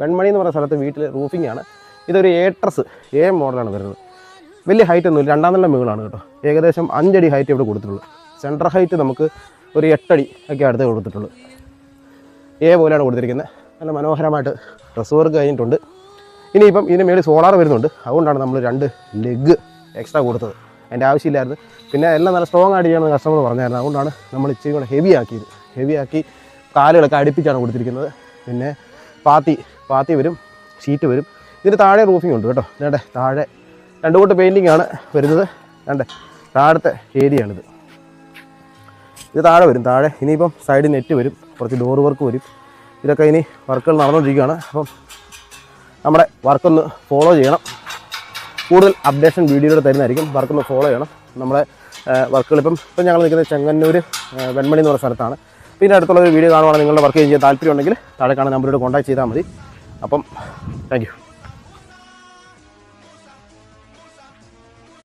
വെൺമണി എന്ന് പറയുന്ന സ്ഥലത്ത് വീട്ടിൽ റൂഫിംഗ് ആണ്. ഇതൊരു എ മോഡലാണ് വരുന്നത്. വലിയ ഹൈറ്റ് ഒന്നുമില്ല, 2-ാം നില മുകളാണ് കേട്ടോ. ഏകദേശം 5 അടി ഹൈറ്റ് ഇവിടെ കൊടുത്തിട്ടുള്ളൂ. സെൻറ്റർ ഹൈറ്റ് നമുക്ക് ഒരു 8 അടി ഒക്കെ അടുത്ത് കൊടുത്തിട്ടുള്ളൂ. എ പോലെയാണ് കൊടുത്തിരിക്കുന്നത്. നല്ല മനോഹരമായിട്ട് ഡ്രസ് വർക്ക് കഴിഞ്ഞിട്ടുണ്ട്. ഇനിയിപ്പം ഇതിന് മേളിൽ സോളാർ വരുന്നുണ്ട്. അതുകൊണ്ടാണ് നമ്മൾ 2 ലെഗ് എക്സ്ട്രാ കൊടുത്തത്. അതിൻ്റെ ആവശ്യമില്ലായിരുന്നു. പിന്നെ എല്ലാം നല്ല സ്ട്രോങ് ആയിട്ട് ചെയ്യണമെന്ന് കസ്റ്റമർ പറഞ്ഞായിരുന്നു. അതുകൊണ്ടാണ് നമ്മൾ ഇച്ചിരി കൂടെ ഹെവി ആക്കി കാലുകളൊക്കെ അടുപ്പിച്ചാണ് കൊടുത്തിരിക്കുന്നത്. പിന്നെ പാത്തി വരും, ഷീറ്റ് വരും. ഇതിന് താഴെ റൂഫിംഗ് ഉണ്ട് കേട്ടോ. വേണ്ടേ താഴെ 2 കൂട്ട് പെയിൻറ്റിംഗ് ആണ് വരുന്നത്. വേണ്ടേ താഴത്തെ ഏരിയയാണിത്. ഇത് താഴെ വരും. താഴെ ഇനിയിപ്പം സൈഡിൽ നെറ്റ് വരും, കുറച്ച് ഡോർ വർക്ക് വരും. ഇതൊക്കെ ഇനി വർക്കുകൾ നടന്നുകൊണ്ടിരിക്കുകയാണ്. അപ്പം നമ്മുടെ വർക്കൊന്ന് ഫോളോ ചെയ്യണം. കൂടുതൽ അപ്ഡേഷൻ വീഡിയോയിൽ തരുന്നതായിരിക്കും. വർക്കൊന്ന് ഫോളോ ചെയ്യണം. നമ്മുടെ വർക്കുകൾ ഇപ്പം ഞങ്ങൾ നിൽക്കുന്നത് ചെങ്ങന്നൂർ വെൺമണി എന്ന് പറയുന്ന സ്ഥലത്താണ്. പിന്നെ അടുത്തുള്ള ഒരു വീഡിയോ കാണുവാണെങ്കിൽ നിങ്ങളുടെ വർക്ക് ചെയ്യാൻ താല്പര്യം ഉണ്ടെങ്കിൽ താഴെ കാണുന്ന നമ്പറിലൂടെ കോൺടാക്ട് ചെയ്താൽ മതി. അപ്പം താങ്ക് യു.